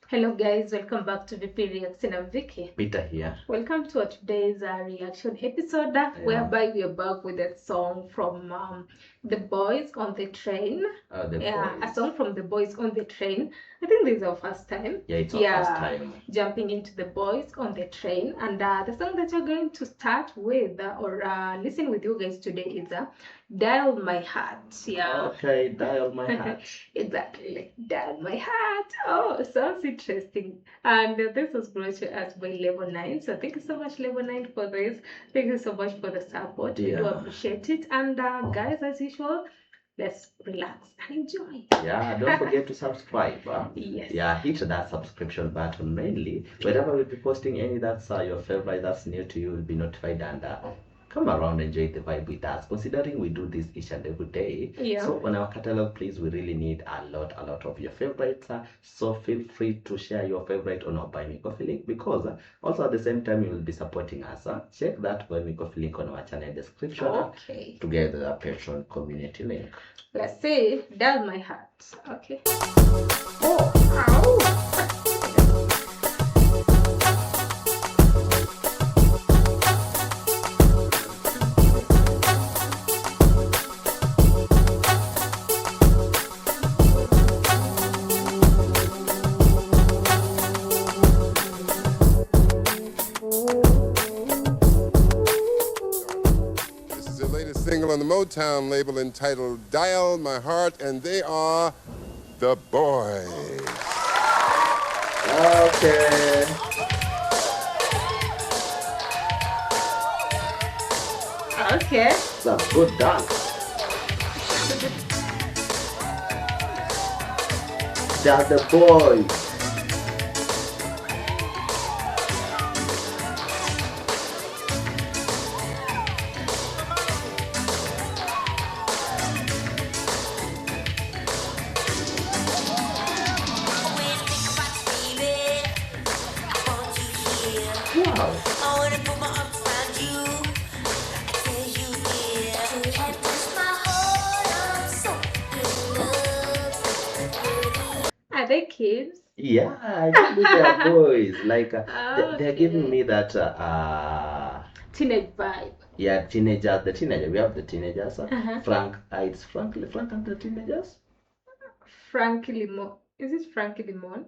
Hello guys, welcome back to VP Reaction. I'm Vicky. Peter here. Welcome to today's reaction episode whereby we are back with a song from The Boys on the Train. A song from The Boys on the Train. I think this is our first time. Yeah, it's our first time. Jumping into The Boys on the Train. And the song that you're going to start with or listen with you guys today is Dial My Heart. Yeah. Okay, Dial My Heart. Exactly. Dial My Heart. Oh, sounds interesting. And this was brought to us by Level 9. So thank you so much, Level 9, for this. Thank you so much for the support. We do appreciate it. And guys, as usual, let's relax and enjoy. Yeah, don't forget to subscribe. Yes. Yeah, hit that subscription button mainly. Whenever we'll be posting any that's your favorite, that's new to you, will be notified and come around, enjoy the vibe with us. Considering we do this each and every day, so on our catalog, please, we really need a lot of your favorites. So feel free to share your favorite on our Buy Me Coffee link, because also at the same time you will be supporting us. Check that Buy Me Coffee link on our channel description. Okay. Together the Patreon community link. Let's say Dial My Heart. Okay. Oh, ow. Single on the Motown label entitled Dial My Heart, and they are The Boys. Okay. Okay. That's a good dance. That's The Boys. Wow. Are they kids? Yeah, I think they are boys. Like they're giving me that teenage vibe. Yeah, teenagers. The teenager. We have the teenagers. Frank. It's Frank and the teenagers. Frank Limon. Is it Frank Limon?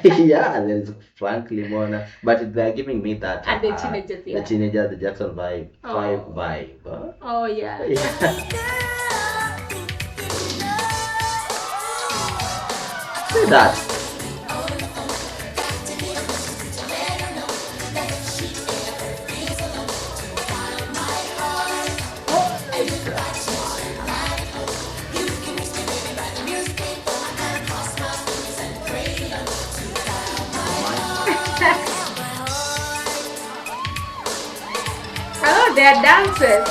Yeah, there's Frank Limon, but they're giving me that. And the teenagers, the teenagers, the Jackson vibe, vibe. Huh? Oh yeah. See that. Oh, they are dancers.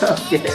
Okay.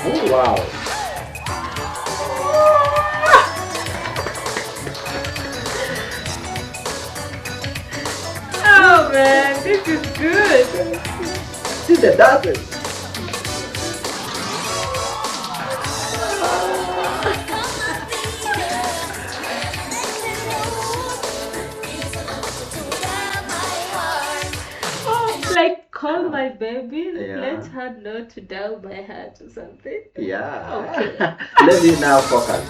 Oh, wow. Oh man, this is good. See the dancers. Call my baby, Yeah. let her know to dial my heart or something. Yeah. Okay. Let me now focus.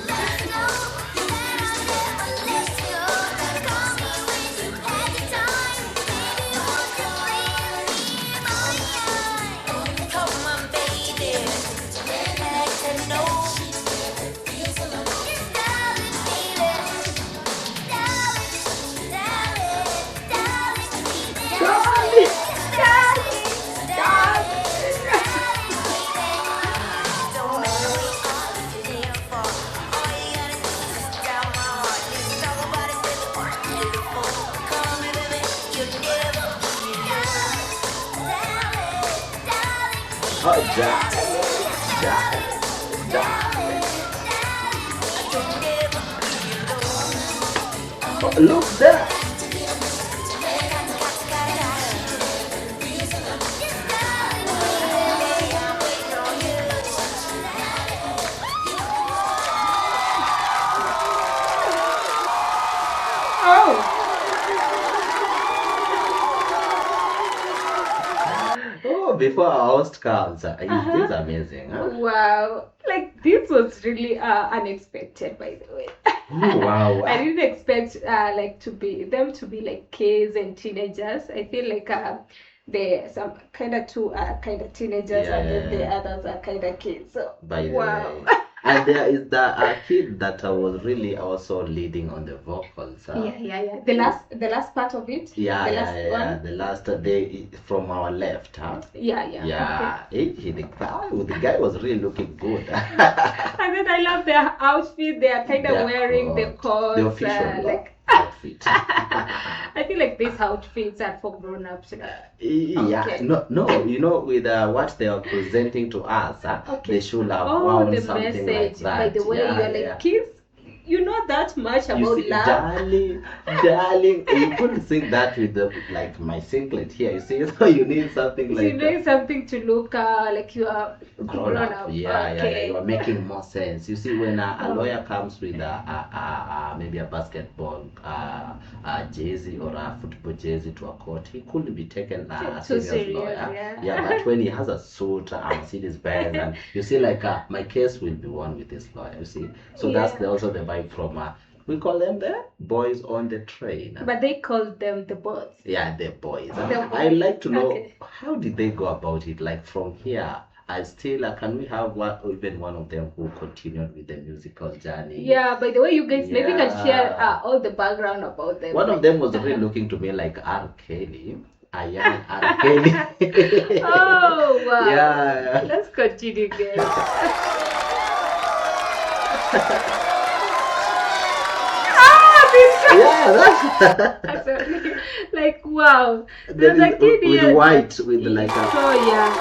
Oh, darling. Oh, look there. Oh, before our host comes, this is amazing. Huh? Wow, like this was really unexpected, by the way. Wow. I didn't expect like to be like kids and teenagers. I feel like they some kind of two are kind of teenagers, and then the others are kind of kids. So By the wow. way. And there is the kid that was really also leading on the vocals. Yeah. The last part of it. Yeah, the last one. The last day from our left, huh? Yeah. Yeah, the guy was really looking good. And then I love their outfit. They are kind of wearing the coats, the official like outfit. I feel like these outfits are for grown-ups. Yeah, Okay. no, you know, with what they are presenting to us, they should have worn the something message, like that. by the way, you're like, kids, you know that much You about see, love. darling, you couldn't sing that with like my singlet here. You see, so you need something like you need something to look like you are grown up. Yeah, you are making more sense. You see, when a lawyer comes with maybe a basketball jersey or a football jersey to a court, he couldn't be taken as a serious lawyer. Yeah, but when he has a suit and Mercedes Benz, and you see, like my case will be one with this lawyer. You see, so that's also the vibe from we call them the boys on the train. But they call them the boys. Yeah, the boys. I'd like to know how did they go about it? Like from here, I still can we have even one of them who continued with the musical journey? Yeah, by the way, you guys maybe can share all the background about them. One of them was really looking to me like R. Kelly. A young R. Kelly. Oh wow. Yeah. Let's continue, guys. That's like wow. There's a kid here with white with like a so young.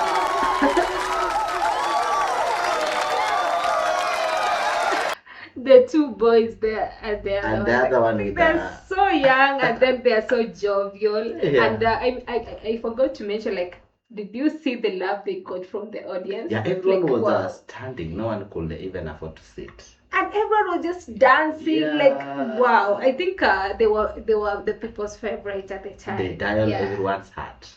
The two boys there and the other one with they're so young and then they're so jovial. And I forgot to mention, like, did you see the love they got from the audience? Yeah, everyone was standing. No one could even afford to sit. And everyone was just dancing, like wow. I think they were the people's favorite at the time. They dialed everyone's heart.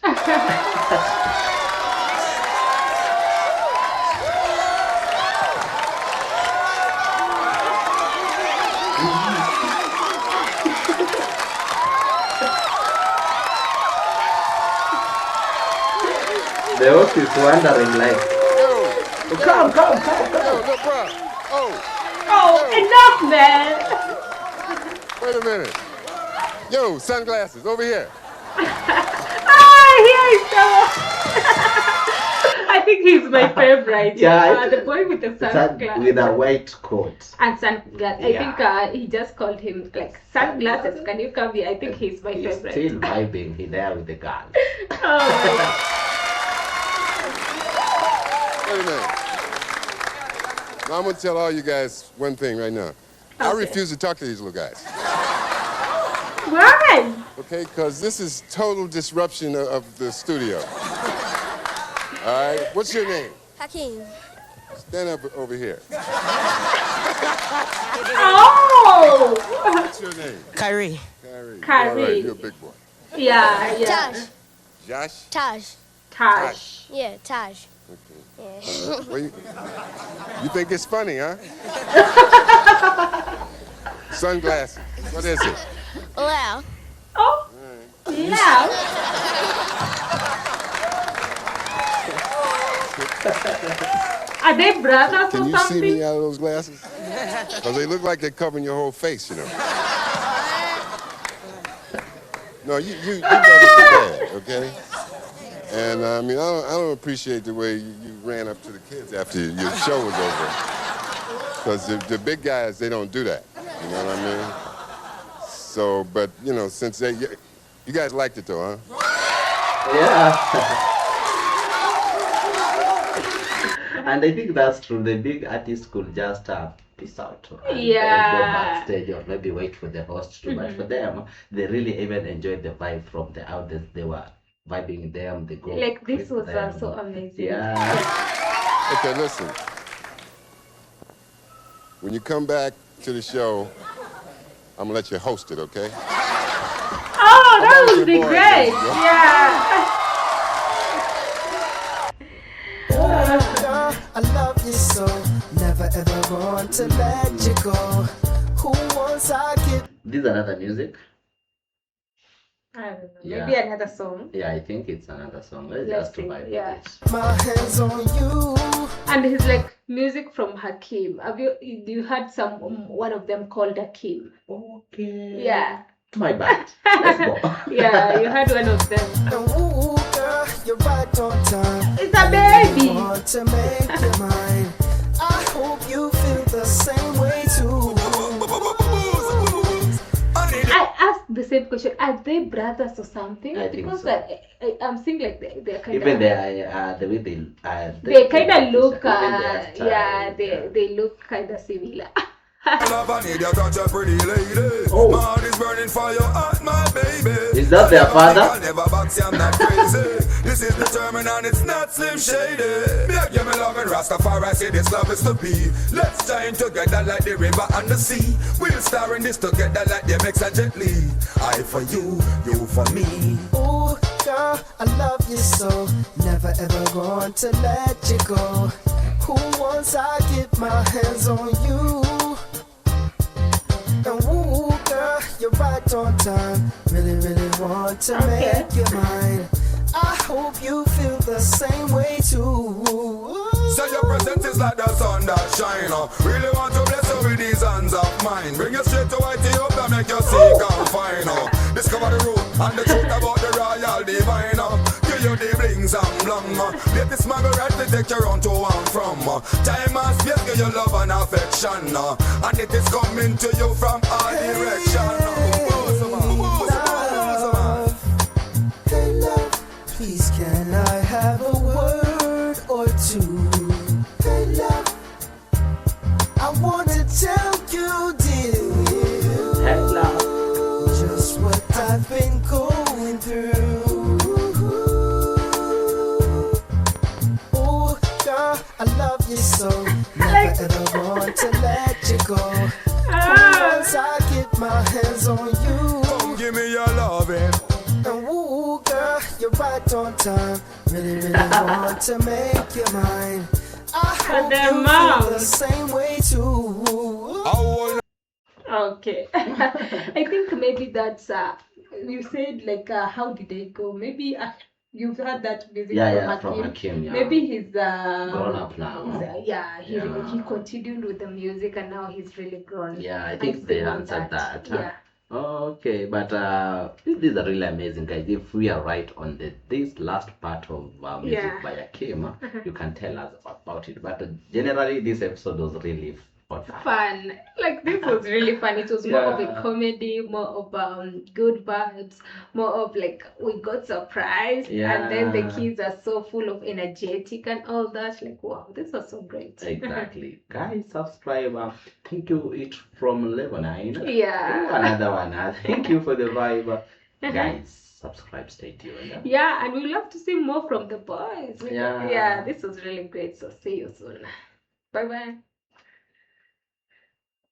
The host is wondering like, come. Yo, bro. Enough, man. Wait a minute. Yo, sunglasses, over here. Here is I think he's my favorite. The boy with the sunglasses. With a white coat. And sunglasses. I think he just called him like sunglasses. Can you come here? I think he's my favorite. Still vibing. He's there with the girl. Wait a minute. Now, I'm going to tell all you guys one thing right now. I refuse to talk to these little guys. Why? Okay, because this is total disruption of the studio. All right, what's your name? Hakeem. Stand up over here. Oh! What's your name? Kyrie. Kyrie. All right, you're a big boy. Yeah. Josh. Josh? Taj. Taj. Yeah, Taj. Okay. Yeah. Well, you think it's funny, huh? Sunglasses. What is it? Wow. Oh, loud. Are they brothers Can or you see me something? out of those glasses? Because they look like they're covering your whole face, you know. No, you brothers are bad, okay? And I mean, I don't appreciate the way you ran up to the kids after your show was over. Because the big guys, they don't do that. You know what I mean? So, but, you know, since you guys liked it though, huh? Yeah. And I think that's true. The big artists could just peace out and then go backstage or maybe wait for the host to. But for them, they really even enjoyed the vibe from the audience. They were vibing them. They go like this was them. so amazing. Yeah. Okay, listen. When you come back to the show, I'm gonna let you host it, okay? Oh, that would be great. Yeah. I love you so, never ever want to let you go. Who wants I give? This is another music. I don't know. Yeah. Maybe another song. Yeah, I think it's another song. Let's Let's just see, vibe yeah. with it. My hands on you. And he's like music from Hakim. Have you heard one of them called Hakim? Okay. Yeah. My bad. Let's go. Yeah, you heard one of them. Ooh, girl, you're right on time. It's a baby. Want to make you mine. I hope you feel the same way too. I asked the same question. Are they brothers or something? I think because so. I'm seeing like they're kind Even of. the way They kind of look. even their style, Yeah, they look kind of similar. Love, I need your touch, a pretty lady. Oh. My heart is burning for your heart, my baby. Is that their father? I'll never box you, I'm not crazy. This is determined and it's not slim shady. Me, I give me love and Rastafari say this love is to be. Let's join together like the river and the sea. We'll star in this together like the mix and gently. I for you, you for me. Ooh, girl, I love you so, never ever want to let you go. Who wants I get my hands on you? And ooh, girl, you're right on time. Really, really want to make you mine. I hope you feel the same way too. So your presence is like the sun that shine. Really want to bless you with these hands of mine. Bring you straight to Ethiopia, make you seek and find. Discover the root and the truth about the royal divine. Give you the blings and blung. Let this Margaret to take you round to and from. Time and space, give you love and affection. And it is coming to you from all directions. Hey love, please can I have a word or two? Hey love, I wanna tell you dear, Hello. just what I've been going through. Oh girl, I love you so, never ever want to let you go. Once I get my hands on you, Come give me your loving. and ooh, girl, you're right on time. Really, really want to make you mine. I hope their you moms. feel the same way too. Okay. I think maybe that's you said like how did they go? Maybe you've heard that music From Hakim, yeah. Maybe he's Grown up now. He continued with the music and now he's really grown. Yeah, I think they answered that. Yeah. Okay, but these are really amazing, guys. If we are right on this last part of music by Hakim, you can tell us about it. But generally, this episode was really fun. Like this was really fun. It was more of a comedy, more of good vibes, more of like we got surprised, and then the kids are so full of energetic and all that. Like wow, this was so great. Exactly, guys. Subscribe. Thank you. It's from level 9. Yeah. Oh, another one. Thank you for the vibe, guys. Subscribe. Stay tuned. Yeah, and we love to see more from the boys. Yeah. This was really great. So see you soon. Bye bye.